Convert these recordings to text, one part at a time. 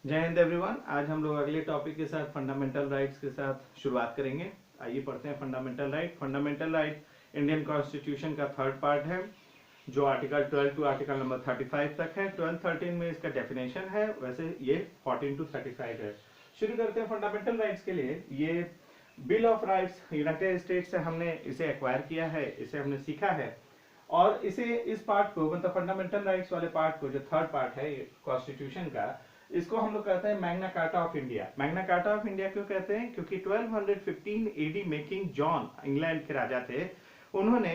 जय हिंद एवरीवन। आज हम लोग अगले टॉपिक के साथ फंडामेंटल राइट्स के साथ शुरुआत करेंगे। आइए पढ़ते हैं fundamental right. Fundamental right Indian constitution का थर्ड पार्ट है, जो आर्टिकल 12 टू आर्टिकल नंबर 35 तक है। 12-13 में इसका डेफिनेशन है, वैसे ये 14 टू 35 है। शुरू करते हैं फंडामेंटल राइट्स के लिए। ये bill of rights United states से हमने इसे एक्वायर किया है, इसे हमने सीखा है। और इसे इस पार्ट को मतलब फंडामेंटल राइट्स वाले पार्ट को, जो थर्ड पार्ट है कॉन्स्टिट्यूशन का, इसको हम लोग कहते हैं Magna carta of India. Magna carta of India क्यों कहते हैं? क्योंकि 1215 एडी में किंग जॉन, इंग्लैंड के राजा थे, उन्होंने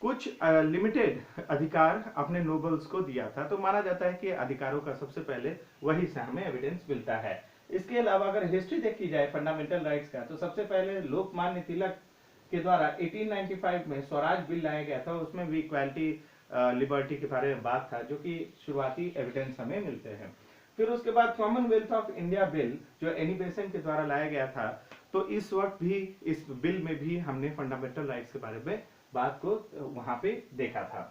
कुछ लिमिटेड अधिकार अपने नोबल्स को दिया था। तो माना जाता है कि अधिकारों का सबसे पहले वही से हमें एविडेंस मिलता है। इसके अलावा अगर हिस्ट्री देखी जाए फंडामेंटल राइट्स का, तो सबसे पहले लोकमान्य तिलक के द्वारा 1895 में स्वराज बिल लाया गया था। उसमें भी इक्वालिटी लिबर्टी के बारे में बात था, जो कि शुरुआती एविडेंस हमें मिलते हैं। फिर उसके बाद कॉमनवेल्थ ऑफ इंडिया बिल, जो एनी बेसेंट के द्वारा लाया गया था, तो इस वक्त भी इस बिल में भी हमने फंडामेंटल राइट्स के बारे में बात को वहां पे देखा था।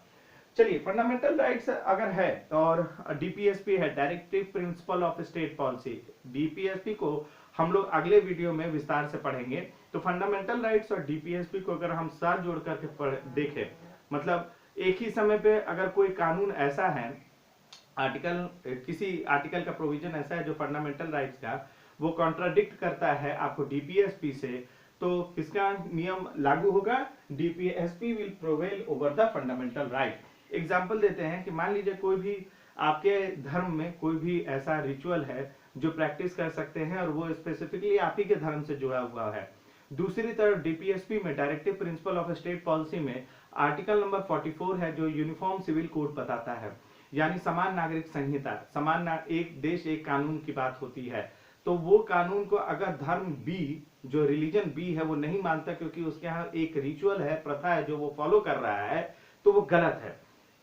चलिए, फंडामेंटल राइट्स अगर है और डीपीएसपी है, directive principle of state policy, DPSP को हम लोग अगले वीडियो में विस्तार से पढ़ेंगे। तो फंडामेंटल राइट्स और डीपीएसपी को अगर हम साथ जोड़ करके देखें, मतलब एक ही समय पे अगर कोई कानून ऐसा है, आर्टिकल किसी आर्टिकल का प्रोविजन ऐसा है जो फंडामेंटल राइट्स का वो कॉन्ट्राडिक्ट करता है आपको डीपीएसपी से, तो किसका नियम लागू होगा? DPSP will Powell over the fundamental right. Example देते हैं कि मान लीजिए कोई भी आपके धर्म में कोई भी ऐसा रिचुअल है जो प्रैक्टिस कर सकते हैं और वो स्पेसिफिकली आप ही के धर्म से जुड़ा हुआ है। दूसरी तरफ डीपीएसपी में, directive principle of state policy में, आर्टिकल नंबर 44 है जो यूनिफॉर्म सिविल कोड बताता है, यानी समान नागरिक संहिता, एक देश एक कानून की बात होती है। तो वो कानून को अगर धर्म बी, जो रिलीजन बी है, वो नहीं मानता क्योंकि उसके यहाँ एक रिचुअल है, प्रथा है जो वो फॉलो कर रहा है, तो वो गलत है।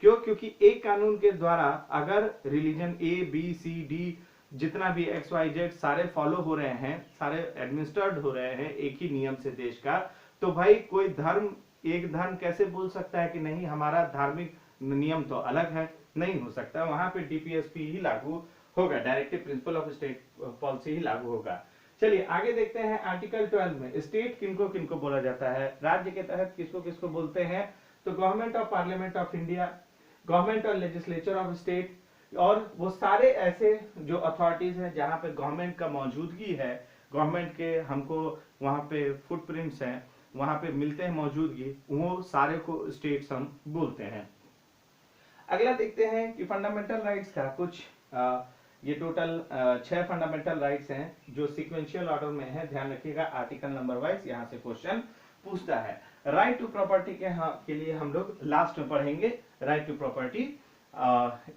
क्यों? क्योंकि एक कानून के द्वारा अगर religion A B C D जितना भी एक्स वाई जेड सारे फॉलो हो रहे हैं, सारे एडमिनिस्टर्ड हो रहे हैं एक ही नियम से देश का, तो भाई कोई धर्म, एक धर्म कैसे बोल सकता है कि नहीं हमारा धार्मिक नियम तो अलग है? नहीं हो सकता। वहां पे डीपीएसपी ही लागू होगा, directive principle of state policy ही लागू होगा। चलिए आगे देखते हैं। आर्टिकल 12 में स्टेट किनको किनको बोला जाता है, राज्य के तहत किसको किसको बोलते हैं? तो government of parliament of India, government और लेजिस्लेचर ऑफ स्टेट, और वो सारे ऐसे जो अथॉरिटीज हैं जहां पे गवर्नमेंट का मौजूदगी है, गवर्नमेंट के हमको वहां पे फुटप्रिंट्स हैं, वहां पे मिलते हैं मौजूदगी, वो सारे को स्टेट्स हम बोलते हैं। अगला देखते हैं कि फंडामेंटल राइट्स का कुछ ये टोटल 6 फंडामेंटल राइट्स हैं जो सीक्वेंशियल ऑर्डर में है। ध्यान रखिएगा, आर्टिकल नंबर वाइज यहाँ से क्वेश्चन पूछता है। राइट टू प्रॉपर्टी के लिए हम लोग लास्ट में पढ़ेंगे। राइट टू प्रॉपर्टी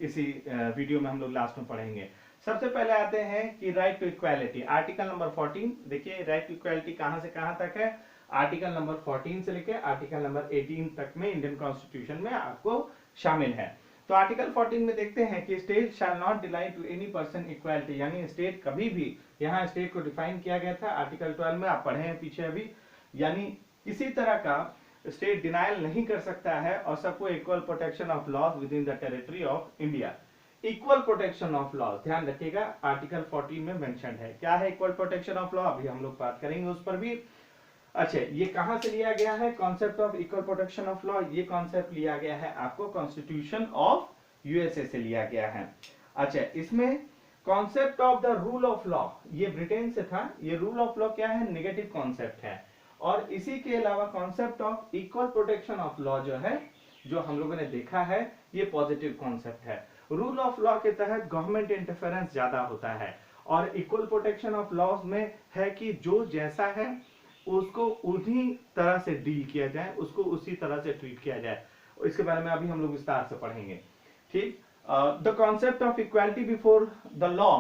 इसी वीडियो में हम लोग लास्ट में पढ़ेंगे। सबसे पहले आते हैं कि right to equality, article number 14। देखिए राइट टू इक्वालिटी कहां से कहां तक है? आर्टिकल नंबर 14 से लेकर आर्टिकल नंबर 18 तक में इंडियन कॉन्स्टिट्यूशन में आपको शामिल है। तो आर्टिकल 14 में देखते हैं कि state shall not deny to any person equality, यानी स्टेट कभी भी, यहाँ स्टेट को डिफाइन किया गया था आर्टिकल 12 में, आप पढ़े हैं पीछे अभी, यानी किसी तरह का स्टेट डिनाइल नहीं कर सकता है और सबको equal protection of laws within the territory of India. Equal protection of law, ध्यान रखिएगा, आर्टिकल 14 में मेंशन है। क्या है इक्वल प्रोटेक्शन ऑफ लॉ? अभी हम लोग बात करेंगे उस पर भी। अच्छा, ये कहां से लिया गया है concept of equal protection of law? ये कॉन्सेप्ट लिया गया है आपको कॉन्स्टिट्यूशन ऑफ यूएसए से लिया गया है। अच्छा, इसमें concept of the rule of law, ये ब्रिटेन से था। ये रूल ऑफ लॉ क्या है? नेगेटिव कॉन्सेप्ट है। और इसी के अलावा concept of equal protection of law जो है, जो हम लोगों ने देखा है, ये पॉजिटिव कॉन्सेप्ट है। रूल ऑफ लॉ के तहत गवर्नमेंट इंटरफेरेंस ज्यादा होता है, और इक्वल प्रोटेक्शन ऑफ लॉज में है कि जो जैसा है उसको उसी तरह से डील किया जाए, उसको उसी तरह से ट्रीट किया जाए। इसके बारे में अभी हम लोग विस्तार से पढ़ेंगे। ठीक, the concept of equality before the law,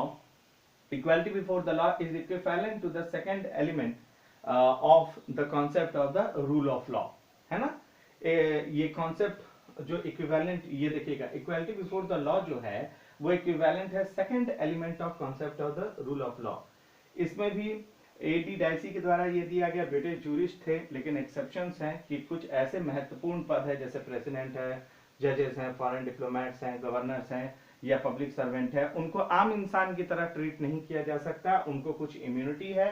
equality before the law is equivalent to the second element of the concept of the rule of law, है ना। ये कॉन्सेप्ट जो इक्विवेलेंट, ये देखिएगा, इक्वालिटी बिफोर द लॉ जो है वो equivalent है second element of concept of the rule of law. इसमें भी एडी डाइसी के द्वारा ये दिया गया, ब्रिटिश जूरिस्ट थे, लेकिन एक्सेप्शंस हैं कि कुछ ऐसे महत्वपूर्ण पद है जैसे प्रेसिडेंट है, जजेस हैं, फॉरेन डिप्लोमेट्स हैं, गवर्नर्स हैं, या पब्लिक सर्वेंट है, उनको आम इंसान की तरह ट्रीट नहीं किया जा सकता। उनको कुछ इम्यूनिटी है,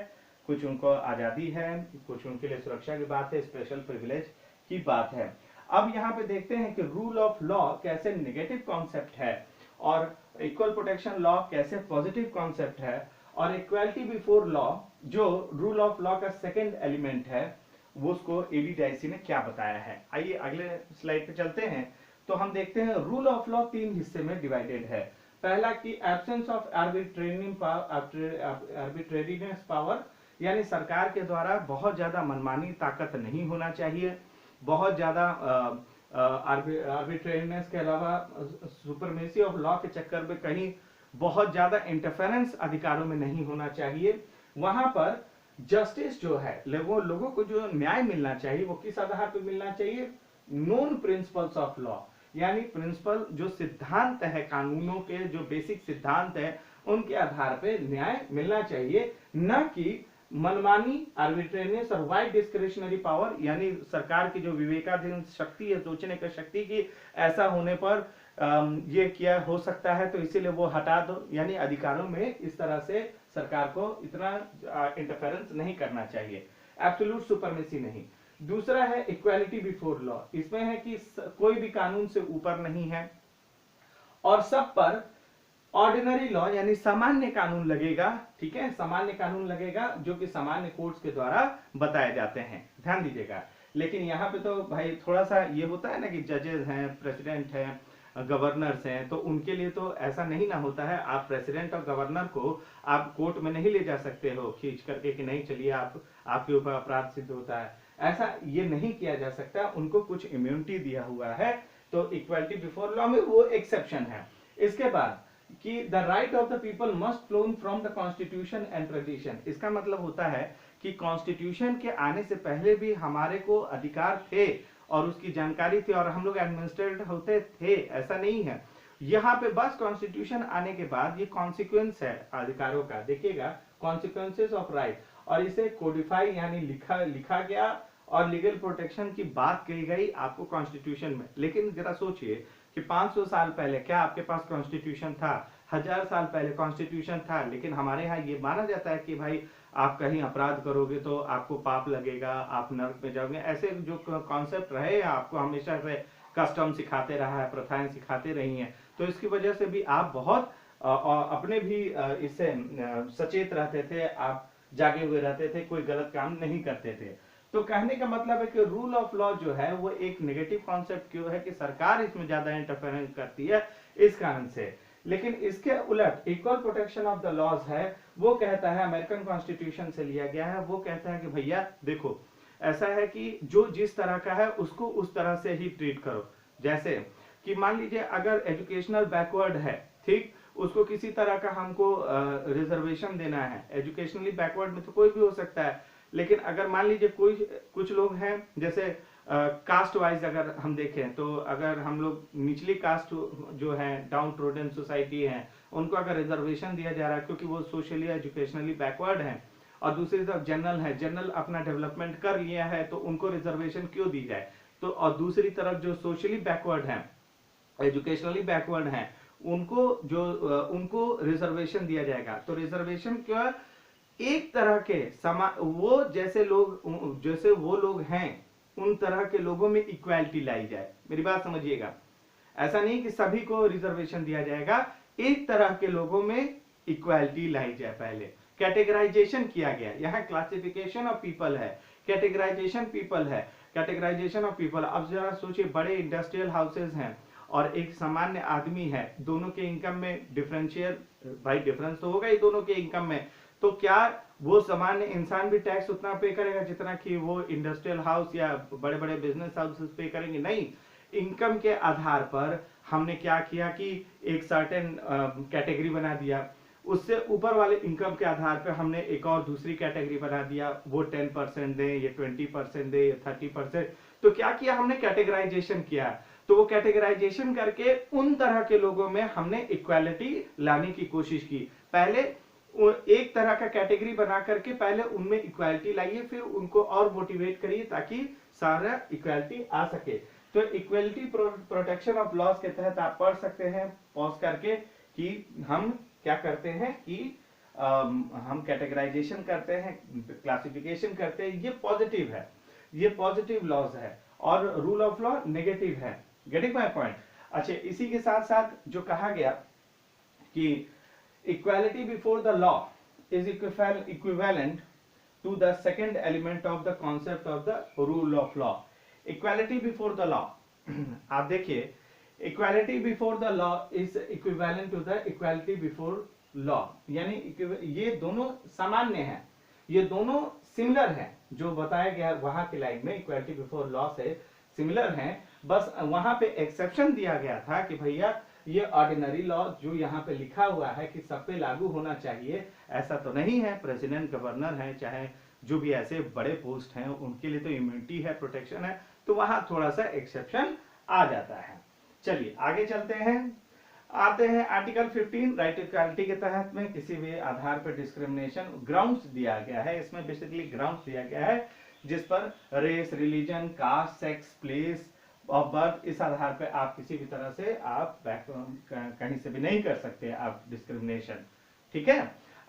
कुछ उनको आजादी है, कुछ उनके लिए सुरक्षा की बात है, स्पेशल प्रिविलेज की बात है। अब यहाँ पे देखते हैं कि रूल ऑफ लॉ कैसे नेगेटिव कॉन्सेप्ट है और इक्वल प्रोटेक्शन लॉ कैसे पॉजिटिव कॉन्सेप्ट है, और इक्वालिटी बिफोर लॉ जो रूल ऑफ लॉ का सेकेंड एलिमेंट है वो उसको एडी डाइसी ने क्या बताया है। आइए अगले स्लाइड पे चलते हैं। तो हम देखते हैं रूल ऑफ लॉ 3 हिस्से में डिवाइडेड है। पहला कि एब्सेंस ऑफ आर्बिट्रेरीनेस पावर, यानी सरकार के द्वारा बहुत ज्यादा मनमानी ताकत नहीं होना चाहिए, बहुत ज्यादा आर्बिट्रेरीनेस के अलावा सुपरमेसी ऑफ लॉ के चक्कर में कहीं बहुत ज्यादा इंटरफेरेंस अधिकारों में नहीं होना चाहिए। वहां पर जस्टिस जो है, लोगों को जो न्याय मिलना चाहिए वो किस आधार पर मिलना चाहिए, नोन प्रिंसिपल्स ऑफ लॉ, यानी प्रिंसिपल जो सिद्धांत है, कानूनों के जो बेसिक सिद्धांत है उनके आधार पे न्याय मिलना चाहिए, न कि मनमानी, आर्बिट्रेरियस और वाइड डिस्क्रिशनरी पावर, यानी सरकार की जो विवेकाधीन शक्ति है, सोचने की शक्ति की ऐसा होने पर ये क्या हो सकता है तो इसीलिए वो हटा दो, यानी अधिकारों में इस तरह से सरकार को इतना इंटरफेरेंस नहीं करना चाहिए, एब्सोल्यूट सुपरमेसी नहीं। दूसरा है इक्वालिटी बिफोर लॉ, इसमें है कि कोई भी कानून से ऊपर नहीं है और सब पर ऑर्डिनरी लॉ यानी सामान्य कानून लगेगा। ठीक है, सामान्य कानून लगेगा जो कि सामान्य कोर्ट्स के द्वारा बताए जाते हैं, ध्यान दीजिएगा। लेकिन यहाँ पे तो भाई थोड़ा सा ये होता है ना कि जजेस हैं, प्रेसिडेंट हैं, गवर्नर्स हैं, तो उनके लिए तो ऐसा नहीं ना होता है। आप प्रेसिडेंट और गवर्नर को आप कोर्ट में नहीं ले जा सकते हो खींच करके कि नहीं चलिए आपके ऊपर अपराध सिद्ध होता है, ऐसा ये नहीं किया जा सकता। उनको कुछ इम्यूनिटी दिया हुआ है, तो इक्वालिटी बिफोर लॉ में वो एक्सेप्शन है। इसके बाद कि the right of the people must phloem from the constitution and tradition, इसका मतलब होता है कि कॉन्स्टिट्यूशन के आने से पहले भी हमारे को अधिकार थे और उसकी जानकारी थी और हम लोग एडमिनिस्ट्रेट होते थे, ऐसा नहीं है। यहाँ पे बस कॉन्स्टिट्यूशन आने के बाद ये कॉन्सिक्वेंस है अधिकारों का, देखिएगा कॉन्सिक्वेंसेस ऑफ राइट, और इसे कोडिफाई यानी लिखा गया और लीगल प्रोटेक्शन की बात कही गई आपको कॉन्स्टिट्यूशन में। लेकिन जरा सोचिए कि 500 साल पहले क्या आपके पास कॉन्स्टिट्यूशन था, 1000 साल पहले कॉन्स्टिट्यूशन था, लेकिन हमारे यहाँ ये माना जाता है कि भाई आप कहीं अपराध करोगे तो आपको पाप लगेगा, आप नरक में जाओगे, ऐसे जो कॉन्सेप्ट रहे आपको हमेशा से कस्टम सिखाते रहा है, प्रथाएं सिखाते रही हैं, तो इसकी वजह से भी आप बहुत अपने भी इससे सचेत रहते थे, आप जागे हुए रहते थे, कोई गलत काम नहीं करते थे। तो कहने का मतलब है कि रूल ऑफ लॉ जो है वो एक नेगेटिव कॉन्सेप्ट क्यों है कि सरकार इसमें ज्यादा इंटरफेरेंस करती है इस कारण से। लेकिन इसके उलट equal protection of the laws है, वो कहता है, अमेरिकन कॉन्स्टिट्यूशन से लिया गया है, वो कहता है कि भैया देखो ऐसा है कि जो जिस तरह का है उसको उस तरह से ही ट्रीट करो। जैसे कि मान लीजिए अगर एजुकेशनल बैकवर्ड है, ठीक, उसको किसी तरह का हमको रिजर्वेशन देना है। एजुकेशनली बैकवर्ड में तो कोई भी हो सकता है, लेकिन अगर मान लीजिए कुछ लोग हैं जैसे कास्ट वाइज अगर हम देखें तो अगर हम लोग निचली कास्ट जो है, डाउन ट्रोडन सोसाइटी है, उनको अगर रिजर्वेशन दिया जा रहा है क्योंकि वो सोशली एजुकेशनली बैकवर्ड है, और दूसरी तरफ जनरल है, जनरल अपना डेवलपमेंट कर लिया है तो उनको रिजर्वेशन क्यों दी जाए। तो और दूसरी तरफ जो सोशली बैकवर्ड है, एजुकेशनली बैकवर्ड है, उनको रिजर्वेशन दिया जाएगा। तो रिजर्वेशन क्या, एक तरह के वो जैसे वो लोग हैं उन तरह के लोगों में इक्वालिटी लाई जाए। मेरी बात समझिएगा, ऐसा नहीं कि सभी को रिजर्वेशन दिया जाएगा, एक तरह के लोगों में इक्वालिटी लाई जाए। पहले कैटेगराइजेशन किया गया, यहाँ क्लासिफिकेशन ऑफ पीपल है, कैटेगराइजेशन पीपल है, कैटेगराइजेशन ऑफ पीपल। अब जरा सोचिए, बड़े इंडस्ट्रियल हाउसेज हैं और एक सामान्य आदमी है, दोनों के इनकम में भाई डिफरेंस तो होगा ही दोनों के इनकम में, तो क्या वो सामान्य इंसान भी टैक्स उतना पे करेगा जितना कि वो इंडस्ट्रियल हाउस या बड़े बड़े बिजनेस हाउसेस पे करेंगे? नहीं। इनकम के आधार पर हमने क्या किया कि एक सर्टेन कैटेगरी बना दिया, उससे ऊपर वाले इनकम के आधार पर हमने एक और दूसरी कैटेगरी बना दिया, वो 10% दे, ये 20% दे, ये 30%। तो क्या किया हमने, कैटेगराइजेशन किया। तो वो कैटेगराइजेशन करके उन तरह के लोगों में हमने इक्वालिटी लाने की कोशिश की। पहले एक तरह का कैटेगरी बना करके पहले उनमें इक्वालिटी लाइए, फिर उनको और मोटिवेट करिए ताकि सारा इक्वालिटी आ सके। तो इक्वलिटी प्रोटेक्शन ऑफ लॉस के तहत आप पढ़ सकते हैं पॉज करके कि हम क्या करते हैं कि हम कैटेगराइजेशन करते हैं, क्लासिफिकेशन करते हैं, ये पॉजिटिव है, ये पॉजिटिव लॉज है, और रूल ऑफ लॉ नेगेटिव है। Getting my point? अच्छा, इसी के साथ साथ जो कहा गया कि equality before the law is equivalent to the second element of the concept of the rule of law. Equality before the law, आप देखिए, equality before the law is equivalent to the equality before law, यानी ये दोनों सामान्य हैं, ये दोनों similar हैं। जो बताया गया वहां की लाइन में इक्वालिटी बिफोर लॉ से सिमिलर हैं, बस वहां पे एक्सेप्शन दिया गया था कि भैया ये ऑर्डिनरी लॉ जो यहाँ पे लिखा हुआ है कि सब पे लागू होना चाहिए, ऐसा तो नहीं है। प्रेसिडेंट, गवर्नर है, चाहे जो भी ऐसे बड़े पोस्ट हैं, उनके लिए तो इम्यूनिटी है, प्रोटेक्शन है, तो वहां थोड़ा सा एक्सेप्शन आ जाता है। चलिए आगे चलते हैं, आते हैं आर्टिकल 15 राइट इक्वालिटी के तहत में किसी भी आधार पर डिस्क्रिमिनेशन ग्राउंड्स दिया गया है। इसमें बेसिकली ग्राउंड्स दिया गया है जिस पर race, religion, caste, sex, place of birth, इस आधार पे आप किसी भी तरह से आप कहीं से भी नहीं कर सकते आप डिस्क्रिमिनेशन। ठीक है।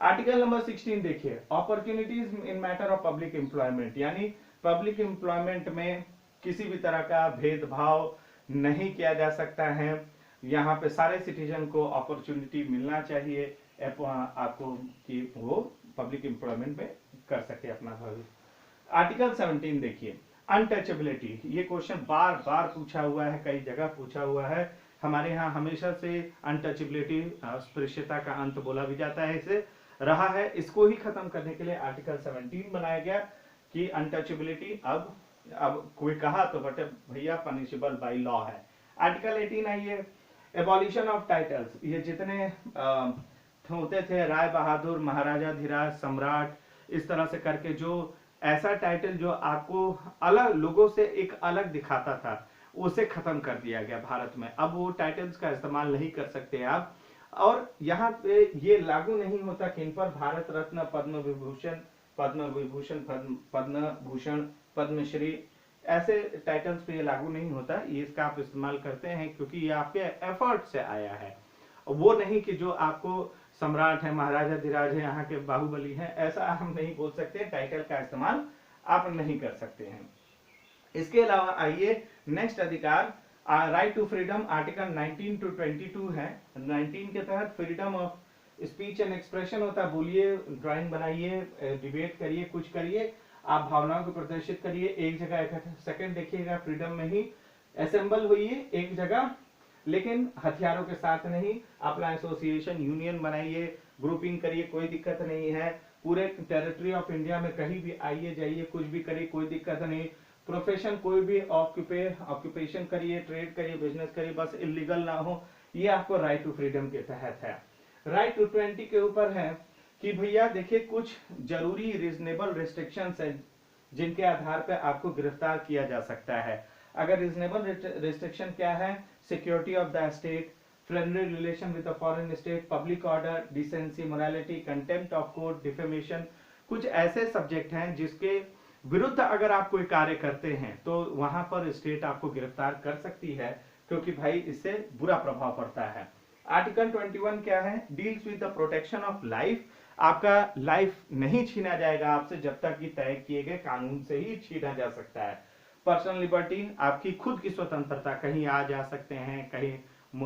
आर्टिकल नंबर 16 देखिए, opportunities in matter of public employment, यानी पब्लिक एम्प्लॉयमेंट में किसी भी तरह का भेदभाव नहीं किया जा सकता है। यहाँ पे सारे सिटीजन को अपॉर्चुनिटी मिलना चाहिए आपको कि वो पब्लिक एम्प्लॉयमेंट में कर सके अपना भविष्य। आर्टिकल 17 देखिए, अनटचेबिलिटी, ये क्वेश्चन बार बार पूछा हुआ है, कई जगह पूछा हुआ है। हमारे यहाँ हमेशा से अनटचेबिलिटी, अस्पृश्यता का अंत बोला भी जाता है, इसे रहा है। इसको ही खत्म करने के लिए आर्टिकल 17 बनाया गया कि अनटचेबिलिटी अब कोई कहा तो बट भैया पनिशेबल बाय लॉ है। आर्टिकल 18 आइए, एबॉलिशन ऑफ टाइटल्स, ये जितने होते थे राय बहादुर, महाराजा धीराज, सम्राट, इस तरह से करके जो ऐसा टाइटल जो आपको अलग लोगों से एक अलग दिखाता था, उसे खत्म कर दिया गया भारत में। अब वो टाइटल्स का इस्तेमाल नहीं कर सकते आप, और यहाँ पे ये लागू नहीं होता किन पर, भारत रत्न, पद्म विभूषण, पद्म भूषण, पद्मश्री, ऐसे टाइटल्स पे ये लागू नहीं होता। ये इसका आप इस्तेमाल करते हैं क्योंकि ये आपके एफर्ट से आया है, वो नहीं कि जो आपको सम्राट है, महाराजा धीराज है, यहाँ के बाहुबली हैं, ऐसा हम नहीं बोल सकते। टाइटल का इस्तेमाल आप नहीं कर सकते हैं। इसके अलावा आइए नेक्स्ट अधिकार, right to freedom, article 19 to 22 है। 19 के तहत freedom of speech and expression होता है, बोलिए, ड्राइंग बनाइए, डिबेट करिए, कुछ करिए, आप भावनाओं को प्रदर्शित करिए, एक जगह एक सेकंड देखिएगा, फ्रीडम में ही असेंबल होइए एक जगह, लेकिन हथियारों के साथ नहीं। अपना एसोसिएशन, यूनियन बनाइए, ग्रुपिंग करिए, कोई दिक्कत नहीं है। पूरे टेरिटरी ऑफ इंडिया में कहीं भी आइए जाइए, कुछ भी करिए, कोई दिक्कत नहीं। प्रोफेशन कोई भी ऑक्यूपेशन करिए, ट्रेड करिए, बिजनेस करिए, बस इलीगल ना हो, ये आपको राइट टू फ्रीडम के तहत है। राइट टू 20 के ऊपर है कि भैया देखिए कुछ जरूरी रीजनेबल रिस्ट्रिक्शंस है जिनके आधार पर आपको गिरफ्तार किया जा सकता है। अगर रीजनेबल रिस्ट्रिक्शन क्या है, security of the state, friendly relation with the foreign state, public order, decency, morality, contempt of court, defamation, कुछ ऐसे सब्जेक्ट हैं जिसके विरुद्ध अगर आप कोई कार्य करते हैं तो वहां पर स्टेट आपको गिरफ्तार कर सकती है, क्योंकि भाई इससे बुरा प्रभाव पड़ता है। आर्टिकल 21 क्या है, deals with the protection of life, आपका लाइफ नहीं छीना जाएगा आपसे जब तक कि तय किए गए कानून से ही छीना जा सकता है। पर्सनल लिबर्टी, आपकी खुद की स्वतंत्रता, कहीं आ जा सकते हैं, कहीं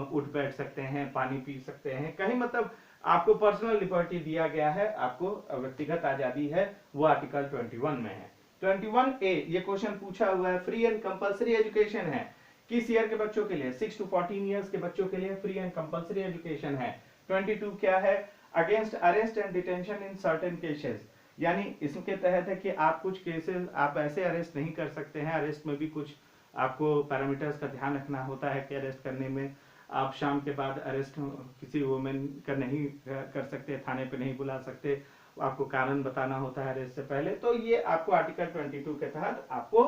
उठ बैठ सकते हैं, पानी पी सकते हैं, कहीं मतलब आपको पर्सनल लिबर्टी दिया गया है, आपको व्यक्तिगत आजादी है, वो आर्टिकल 21 में है। 21A ये क्वेश्चन पूछा हुआ है, फ्री एंड कंपलसरी एजुकेशन है। किस ईयर के बच्चों के लिए, 6 to 14 ईयर्स के बच्चों के लिए फ्री एंड कंपलसरी एजुकेशन है। 22 क्या है, against arrest and detention in certain cases, यानी इसके तहत है कि आप कुछ केसेस आप ऐसे अरेस्ट नहीं कर सकते हैं, अरेस्ट में भी कुछ आपको पैरामीटर्स का ध्यान रखना होता है कि अरेस्ट करने में आप शाम के बाद अरेस्ट किसी वुमेन का नहीं कर सकते, थाने पे नहीं बुला सकते, आपको कारण बताना होता है अरेस्ट से पहले। तो ये आपको आर्टिकल 22 के तहत आपको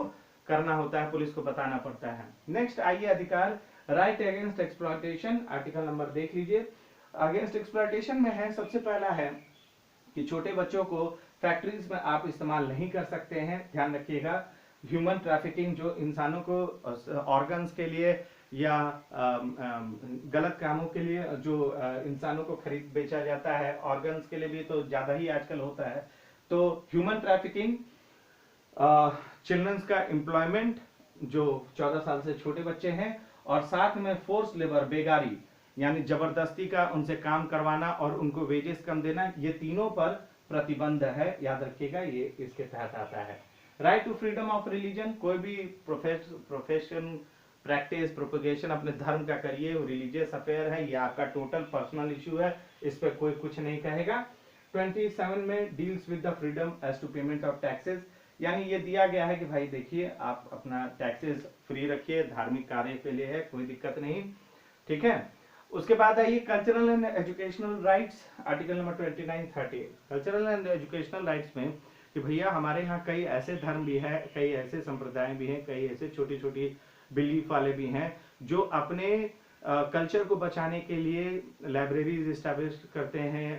करना होता है, पुलिस को बताना पड़ता है। नेक्स्ट आइए अधिकार, right against exploitation, article number देख लीजिए। अगेंस्ट एक्सप्लॉयटेशन में है, सबसे पहला है कि छोटे बच्चों को फैक्ट्रीज में आप इस्तेमाल नहीं कर सकते हैं, ध्यान रखिएगा। ह्यूमन ट्रैफिकिंग, जो इंसानों को ऑर्गन्स के लिए या गलत कामों के लिए जो इंसानों को खरीद बेचा जाता है, ऑर्गन्स के लिए भी तो ज्यादा ही आजकल होता है। तो ह्यूमन ट्रैफिकिंग, चिल्ड्रंस का एम्प्लॉयमेंट जो 14 साल से छोटे बच्चे हैं, और साथ में फोर्स लेबर, बेगारी यानी जबरदस्ती का उनसे काम करवाना और उनको वेजेस कम देना, ये तीनों पर प्रतिबंध है, याद रखिएगा, ये इसके तहत आता है। Right to freedom of religion, कोई भी प्रोफेशन, प्रैक्टिस, प्रोपगेशन अपने धर्म का करिए, रिलीजियस अफेयर है, ये आपका टोटल पर्सनल इश्यू है, इस पर कोई कुछ नहीं कहेगा। 27 में deals with the freedom as to payment of taxes, यानी ये दिया गया है कि भाई देखिए आप अपना टैक्सेस फ्री रखिए, धार्मिक कार्य के लिए है, कोई दिक्कत नहीं, ठीक है। उसके बाद आइए cultural and educational rights, article number 29-30। Cultural and educational rights में कि भैया हमारे यहाँ कई ऐसे धर्म भी है, कई ऐसे संप्रदाय भी हैं, कई ऐसे छोटी छोटी बिलीफ वाले भी हैं जो अपने कल्चर को बचाने के लिए लाइब्रेरीज इस्टेब्लिश करते हैं,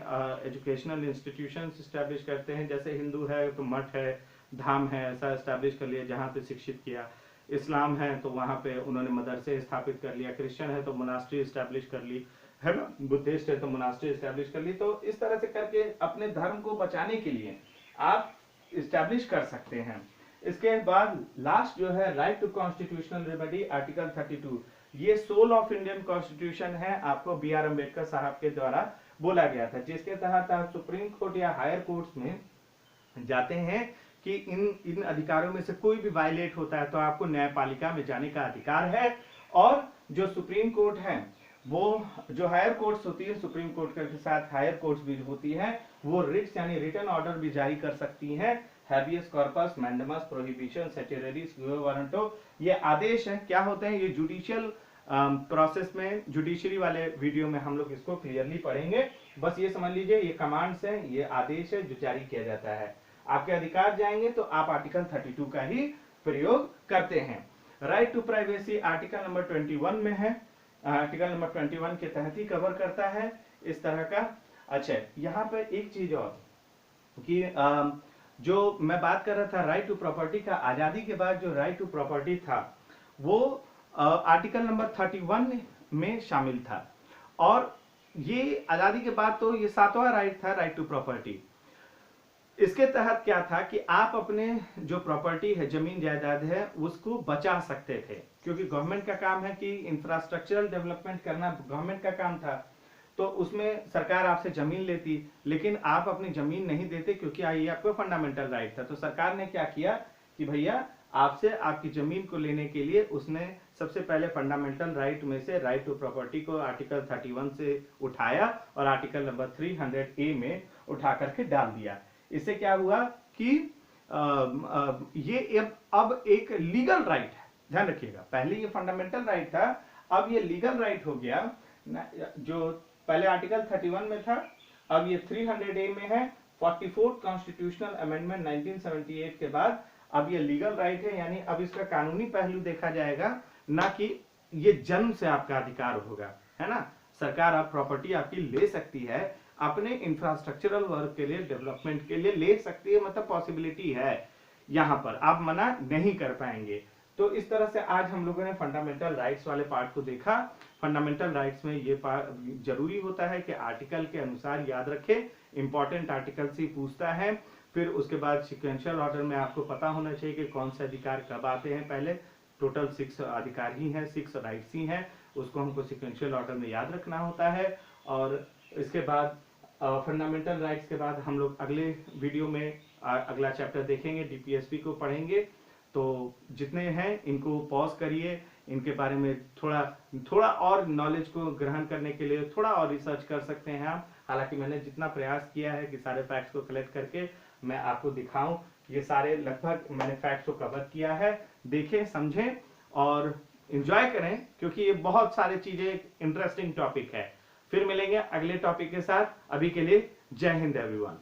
एजुकेशनल इंस्टीट्यूशंस इस्टेब्लिश करते हैं। जैसे हिंदू है तो मठ है, धाम है, ऐसा इस्टेब्लिश कर लिया जहाँ पे शिक्षित किया। इस्लाम है तो वहाँ पे उन्होंने मदरसे स्थापित कर लिया। क्रिश्चियन है तो मोनास्ट्री इस्टेब्लिश कर ली, है ना। बुद्धिस्ट है तो मोनास्ट्री इस्टेब्लिश कर ली। तो इस तरह से करके अपने धर्म को बचाने के लिए आप इस्टेब्लिश कर सकते हैं। इसके बाद लास्ट जो है right to constitutional remedy, article 32, ये सोल ऑफ इंडियन कॉन्स्टिट्यूशन है, आपको बी आर अम्बेडकर साहब के द्वारा बोला गया था, जिसके तहत आप सुप्रीम कोर्ट या हायर कोर्ट्स में जाते हैं कि इन अधिकारों में से कोई भी वायलेट होता है तो आपको न्यायपालिका में जाने का अधिकार है। और जो सुप्रीम कोर्ट है, वो जो हायर कोर्ट्स होती है, सुप्रीम कोर्ट के साथ हायर कोर्ट्स भी होती है, वो रिट्स यानी रिटन ऑर्डर भी जारी कर सकती हैं। Habeas corpus, mandamus, prohibition, certiorari, warranto, ये आदेश है। क्या होते हैं ये जुडिशियल प्रोसेस में, जुडिशरी वाले वीडियो में हम लोग इसको क्लियरली पढ़ेंगे। बस ये समझ लीजिए ये कमांड्स है, ये आदेश है जो जारी किया जाता है। आपके अधिकार जाएंगे तो आप आर्टिकल 32 का ही प्रयोग करते हैं। Right to privacy article number 21 में है, आर्टिकल नंबर 21 के तहत ही कवर करता है इस तरह का। अच्छा, यहाँ पे एक चीज और कि जो मैं बात कर रहा था राइट टू प्रॉपर्टी का, आजादी के बाद जो राइट टू प्रॉपर्टी था वो आर्टिकल नंबर 31 में शामिल था। और ये आजादी के बाद तो ये 7वां राइट था, राइट टू प्रॉपर्टी। इसके तहत क्या था कि आप अपने जो प्रॉपर्टी है, जमीन जायदाद है, उसको बचा सकते थे, क्योंकि गवर्नमेंट का काम है कि इंफ्रास्ट्रक्चरल डेवलपमेंट करना गवर्नमेंट का काम था। तो उसमें सरकार आपसे जमीन लेती, लेकिन आप अपनी जमीन नहीं देते क्योंकि ये आपको फंडामेंटल राइट था। तो सरकार ने क्या किया कि भैया आपसे आपकी जमीन को लेने के लिए उसने सबसे पहले फंडामेंटल राइट में से राइट टू प्रॉपर्टी को आर्टिकल 31 से उठाया और आर्टिकल नंबर 300A में उठा करके डाल दिया। इससे क्या हुआ कि ये अब एक लीगल राइट है। ध्यान रखिएगा, पहले ये फंडामेंटल राइट था, अब ये लीगल राइट हो गया। जो पहले आर्टिकल 31 में था, अब ये 300A में है। 44th कॉन्स्टिट्यूशनल अमेंडमेंट 1978 के बाद अब ये लीगल राइट है, यानी अब इसका कानूनी पहलू देखा जाएगा, ना कि ये जन्म से आपका अधिकार होगा, है ना। सरकार आप प्रॉपर्टी आपकी ले सकती है, अपने इंफ्रास्ट्रक्चरल वर्क के लिए, डेवलपमेंट के लिए ले सकती है, मतलब पॉसिबिलिटी है, यहाँ पर आप मना नहीं कर पाएंगे। तो इस तरह से आज हम लोगों ने फंडामेंटल राइट्स वाले पार्ट को देखा। फंडामेंटल राइट्स में ये जरूरी होता है कि आर्टिकल के अनुसार याद रखें, इंपॉर्टेंट आर्टिकल से पूछता है। फिर उसके बाद सिक्वेंशियल ऑर्डर में आपको पता होना चाहिए कि कौन से अधिकार कब आते हैं। पहले टोटल 6 अधिकार ही हैं, 6 राइट्स ही हैं, उसको हमको सिक्वेंशियल ऑर्डर में याद रखना होता है। और इसके बाद फंडामेंटल राइट्स के बाद हम लोग अगले वीडियो में अगला चैप्टर देखेंगे, डीपीएसपी को पढ़ेंगे। तो जितने हैं इनको पॉज करिए, इनके बारे में थोड़ा और नॉलेज को ग्रहण करने के लिए थोड़ा और रिसर्च कर सकते हैं आप। हालांकि मैंने जितना प्रयास किया है कि सारे फैक्ट्स को कलेक्ट करके मैं आपको दिखाऊं, ये सारे लगभग मैंने फैक्ट्स को कवर किया है। देखें, समझें और एंजॉय करें, क्योंकि ये बहुत सारी चीजें इंटरेस्टिंग टॉपिक है। फिर मिलेंगे अगले टॉपिक के साथ। अभी के लिए जय हिंद एवरीवन।